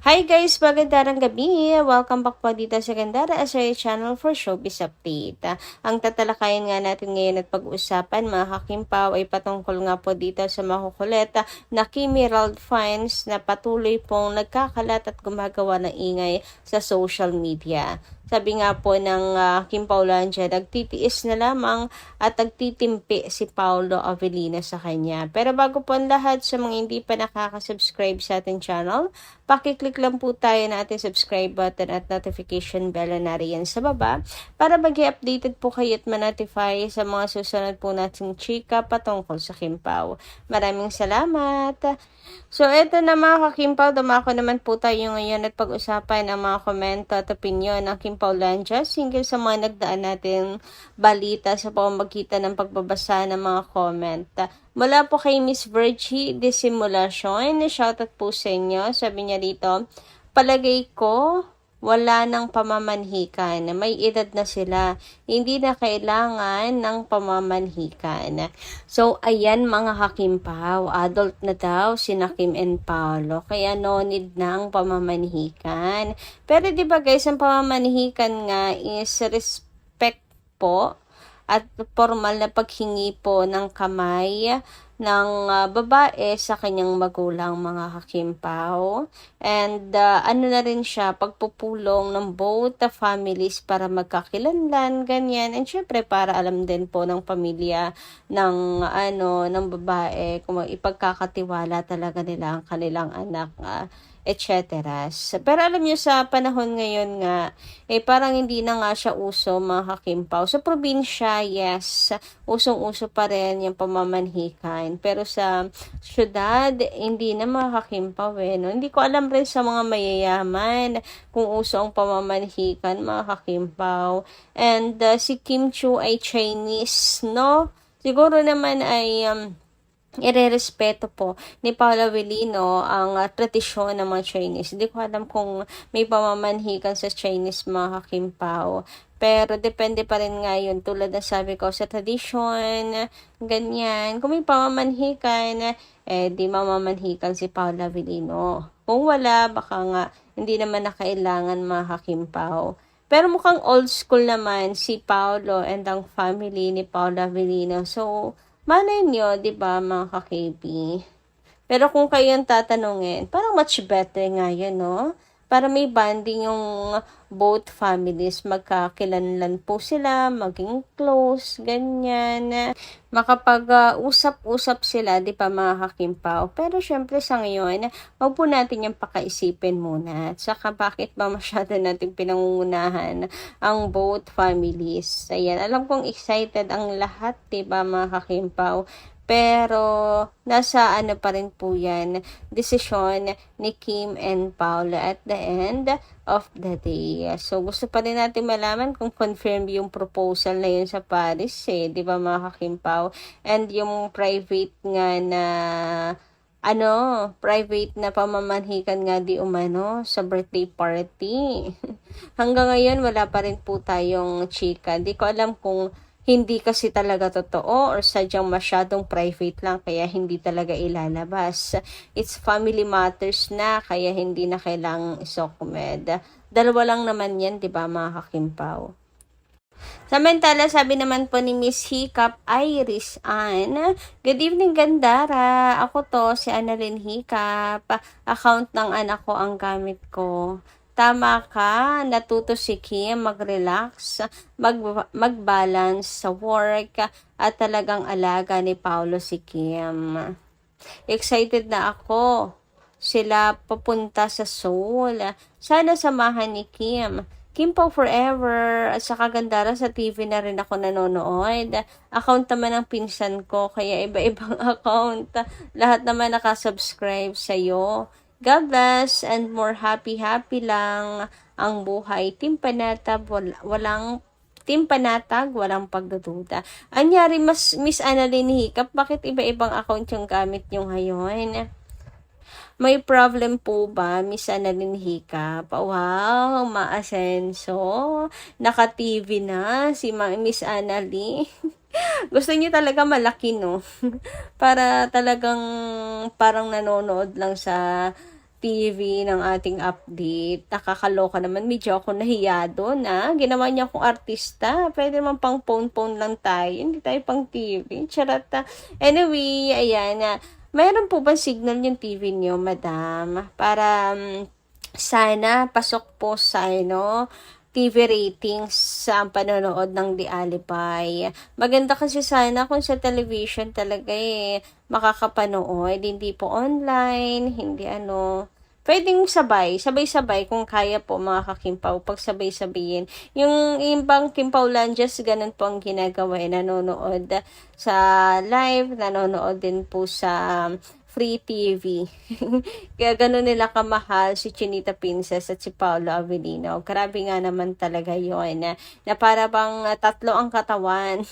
Hi guys! Magandang gabi! Welcome back po dito sa Gandara Asay Channel for Showbiz Update. Ang tatalakayin nga natin ngayon at pag-uusapan mga kakimpaw ay patungkol nga po dito sa makukulit na Kimmy Ralph-Fines na patuloy pong nagkakalat at gumagawa ng ingay sa social media. Sabi nga po ng Kim Paulandia, nagtitiis na lamang at nagtitimpi si Paolo Avellino sa kanya. Pero bago po ang lahat, sa mga hindi pa nakaka-subscribe sa ating channel, pakiclick lang po tayo na ating subscribe button at notification bell na nariyan sa baba para mag-updated po kayo at ma-notify sa mga susunod po nating chika patungkol sa Kim Pao. Maraming salamat! So, eto na mga kakimpaw, dumako naman po tayo ngayon at pag-usapan ang mga komento at opinyon ng Kim Paulandia hinggil sa mga nagdaan nating balita sa pamamagitan ng pagbabasa ng mga comment. Mula po kay Miss Virgie Disimulation, shoutout po sa inyo. Sabi niya dito, palagay ko, wala nang pamamanhikan. May edad na sila. Hindi na kailangan ng pamamanhikan. So, ayan mga kakimpaw. Adult na daw sina Kim and Paolo. Kaya no need na ang pamamanhikan. Pero diba guys, ang pamamanhikan nga is respect po at formal na paghingi po ng kamay ng babae sa kanyang magulang mga kakimpaw. And ano na rin siya, pagpupulong ng both the families para magkakilanlan, ganyan. And syempre para alam din po ng pamilya ng babae kung ipagkakatiwala talaga nila ang kanilang anak, etc. Pero alam nyo sa panahon ngayon nga, parang hindi na nga siya uso mga kakimpaw. Sa probinsya, yes, usong-uso pa rin yung pamamanhikan. Pero sa syudad, hindi na mga kakimpaw no? Hindi ko alam rin sa mga mayayaman kung uso ang pamamanhikan mga kakimpaw. And si Kim Chiu ay Chinese, no? Siguro naman ay irerespeto po ni Paolo Avellino ang tradisyon ng mga Chinese. Hindi ko alam kung may pamamanhikan sa Chinese mga kakimpaw. Pero depende pa rin nga yun. Tulad na sabi ko sa tradisyon, ganyan. Kung may pamamanhikan, di mamamanhikan si Paolo Avellino. Kung wala, baka nga hindi naman na kailangan mga kakimpaw. Pero mukhang old school naman si Paolo and ang family ni Paolo Avellino. So, malay nyo, di ba mga ka-KB? Pero kung kayo yung tatanungin, parang much better nga yun, no? Para may bonding yung both families, magkakilanlan po sila, maging close, ganyan. Makapag-usap-usap sila, di pa mga kakimpaw. Pero syempre sa ngayon, wag po natin yung pakaisipin muna. At saka bakit ba masyado natin pinangungunahan ang both families? Ayan, alam kong excited ang lahat, di ba mga kakimpaw? Pero, nasa ano pa rin po yan, desisyon ni Kim and Paolo at the end of the day. So, gusto pa rin natin malaman kung confirm yung proposal na yun sa Paris, di ba mga kakimpaw? And yung private nga na, private na pamamanhikan nga di umano sa birthday party. Hanggang ngayon, wala pa rin po tayong chika. Di ko alam kung hindi kasi talaga totoo or sadyang masyadong private lang kaya hindi talaga ilalabas. It's family matters na kaya hindi na kailangang isokumed. Dalawa lang naman yan, di ba mga kakimpaw? Samantala, sabi naman po ni Miss Hiccup Iris Ann, good evening Gandara, ako to si Annalyn Hiccup, account ng anak ko ang gamit ko. Tama ka, natuto si Kim mag-relax, mag-balance sa work at talagang alaga ni Paolo si Kim. Excited na ako. Sila papunta sa Seoul. Sana samahan ni Kim. Kim Pao forever. At sa Gandara sa TV na rin ako nanonood. Account naman ng pinsan ko, kaya iba-ibang account. Lahat naman nakasubscribe sa'yo. God bless and more happy lang ang buhay. Team Panatag, walang pagdududa. Anyari, Miss Annalyn Hiccup, bakit iba-ibang account yung gamit nyo ngayon? May problem po ba, Miss Annalyn Hiccup? Wow, maasenso. Naka-TV na si Miss Annalyn. Gusto niyo talaga malaki, no? Para talagang parang nanonood lang sa TV ng ating update. Nakakaloka naman, medyo ako nahiya do'n, ginawa niya akong artista, puwede naman pang phone-phone lang tayo, hindi tayo pang TV, charot. Anyway, ayan, meron po bang signal yung TV niyo, madam? Para, sana pasok po sa ano, TV ratings sa panonood ng The Alibay. Maganda kasi sana kung sa television talaga makakapanood, hindi po online, hindi ano. Puwedeng sabay-sabay kung kaya po mga kakimpaw, pagsabay-sabayin. Yung ibang Kimpawlandias gano'n po ang ginagawa, nanonood sa live, nanonood din po sa Free TV. Kaya gano'n nila kamahal si Chinita Princess at si Paolo Avellino. Grabe nga naman talaga yon na para bang tatlo ang katawan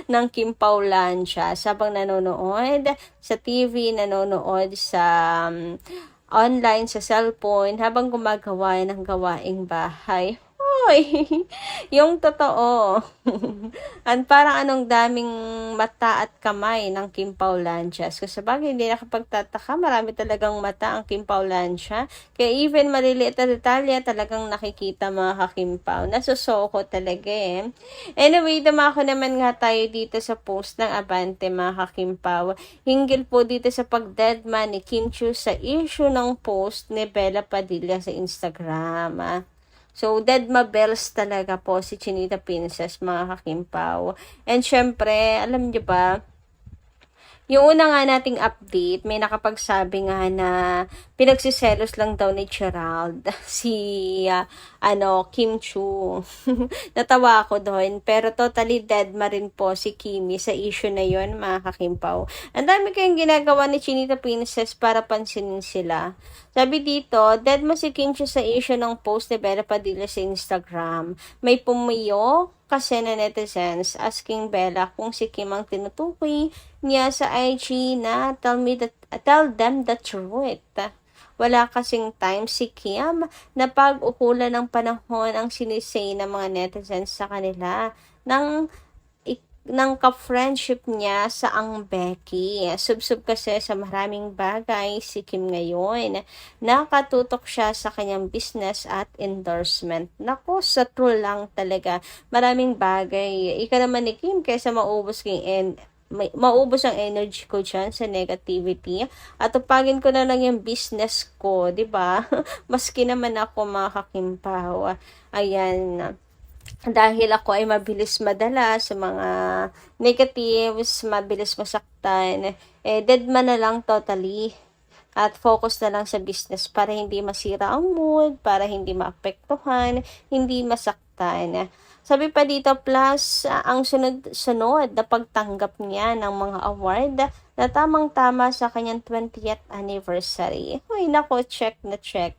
ng Kimpawlandia sabang nanonood sa TV, nanonood sa online, sa cellphone, habang gumagawa ng gawaing bahay. Hoy! Yung totoo. Parang anong daming mata at kamay ng Kim Paulandias. Kung sabagay, hindi nakapagtataka, marami talagang mata ang Kim Paulandia. Kaya even maliliit na detalye, talagang nakikita mga kakimpaw. Nasusoko talaga Anyway, dumako naman nga tayo dito sa post ng Abante mga kakimpaw. Hinggil po dito sa pag-deadman ni Kim Chiu sa issue ng post ni Bella Padilla sa Instagram. So, deadma bells talaga po si Chinita Princess, mga kakimpaw. And syempre, alam niyo ba, yung una nga nating update, may nakapagsabi nga na pinagsiselos lang daw ni Gerald si Kim Chiu. Natawa ako doon, pero totally dead ma rin po si Kimi sa issue na yon mga kakimpaw. Ang dami kayong ginagawa ni Chinita Princess para pansinin sila. Sabi dito, dead ma si Kim Chiu sa issue ng post ni Bella Padilla sa Instagram. May pumiyo kasi na netizens asking Bella kung si Kim ang tinutukoy niya sa IG na tell them the truth. Wala kasing time si Kim na pag-ukulan ng panahon ang sinisay ng mga netizens sa kanila ng ka-friendship niya sa ang Becky. Subsub kasi sa maraming bagay si Kim ngayon. Nakatutok siya sa kanyang business at endorsement. Naku, sa true lang talaga. Maraming bagay. Ika naman ni Kim kaysa maubos ang energy ko dyan sa negativity at upagin ko na lang yung business ko, di ba? Maski naman ako mga kakimpaw. Ayan, dahil ako ay mabilis madala sa mga negatives, mabilis masaktan, dead man na lang totally at focus na lang sa business para hindi masira ang mood, para hindi maapektuhan, hindi masaktan. Sabi pa dito, plus ang sunod-sunod na pagtanggap niya ng mga award na tamang-tama sa kanyang 20th anniversary. Uy, nako, check na check.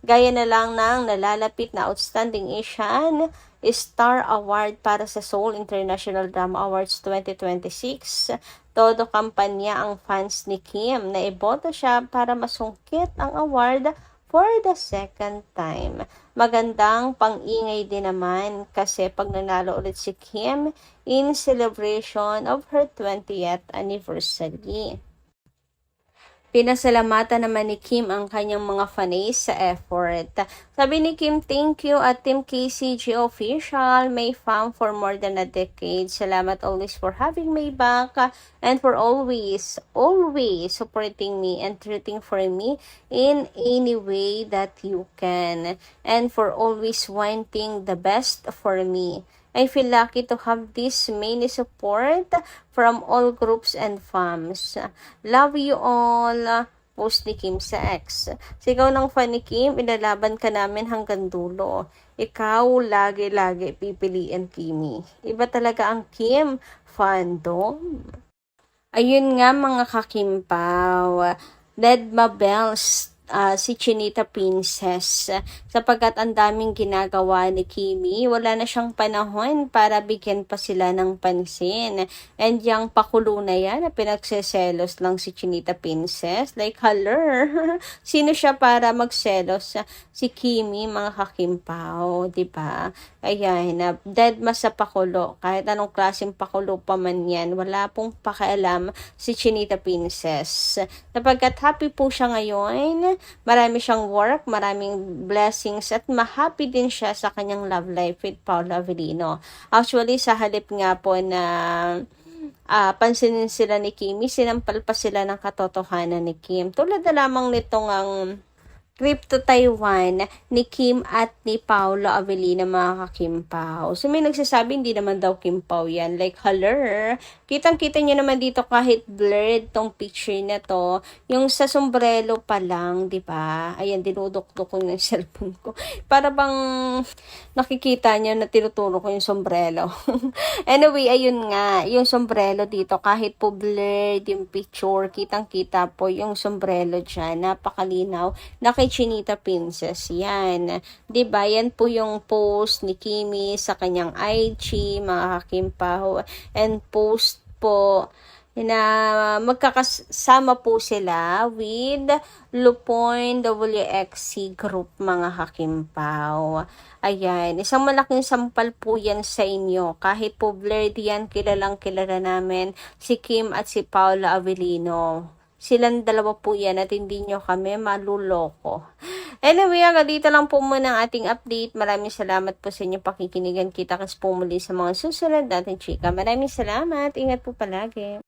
Gaya na lang ng nalalapit na Outstanding Asian Star Award para sa Seoul International Drama Awards 2026. Todo kampanya ang fans ni Kim na iboto siya para masungkit ang award for the second time. Magandang pang-ingay din naman kasi pag nanalo ulit si Kim in celebration of her 20th anniversary. Pinasalamatan naman ni Kim ang kanyang mga fans sa effort. Sabi ni Kim, thank you at Team KCG Official, may fam for more than a decade. Salamat always for having me back and for always supporting me and rooting for me in any way that you can. And for always wanting the best for me. I feel lucky to have this many support from all groups and fans. Love you all. Post ni Kim sa X. Sigaw ng fan ni Kim, ilalaban ka namin hanggang dulo. Ikaw lagi-lagi pipiliin, Kimi. Iba talaga ang Kim fandom. Ayun nga mga kakimpaw. Dead Mabels si Chinita Princess sapagkat ang daming ginagawa ni Kimi, wala na siyang panahon para bigyan pa sila ng pansin. And yung pakulo na yan na pinagseselos lang si Chinita Princess, like haler. Sino siya para magselos? Si Kimi, mga kakimpaw, di ba? Ayan, dead ma sa pakulo. Kahit anong klaseng pakulo pa man yan, wala pong pakialam si Chinita Princess. Sapagkat happy po siya ngayon marami siyang work, maraming blessings at happy din siya sa kanyang love life with Paolo Avellino. Actually, sa halip nga po na pansinin sila ni Kimi, sinampal pa sila ng katotohanan ni Kim. Tulad na lamang nitong ang trip to Taiwan ni Kim at ni Paolo Avellino, mga ka-Kimpaw. So may nagsasabi hindi naman daw Kimpaw yan. Like, haler. Kitang-kita nyo naman dito kahit blurred tong picture na to. Yung sa sombrero pa lang, di ba? Ayan, dinudukto ko ng cellphone ko. Para bang nakikita nyo na tinuturo ko yung sombrero. Anyway, ayun nga. Yung sombrero dito, kahit po blurred yung picture, kitang-kita po yung sombrero dyan. Napakalinaw. Chinita Princess. Yan. 'Di ba? Yan po yung post ni Kimi sa kanyang IG, mga ka-Kimpaw. And post po na magkakasama po sila with Lupoin WXC Group, mga ka-Kimpaw. Ayan, isang malaking sampal po yan sa inyo. Kahit po blurred yan, kilalang kilala namin si Kim at si Paolo Avellino. Silang dalawa po yan at hindi nyo kami maluloko. Anyway, hanggang dito lang po muna ang ating update. Maraming salamat po sa inyong pakikinigan. Kita kas po muli sa mga susunod natin chika. Maraming salamat. Ingat po palagi.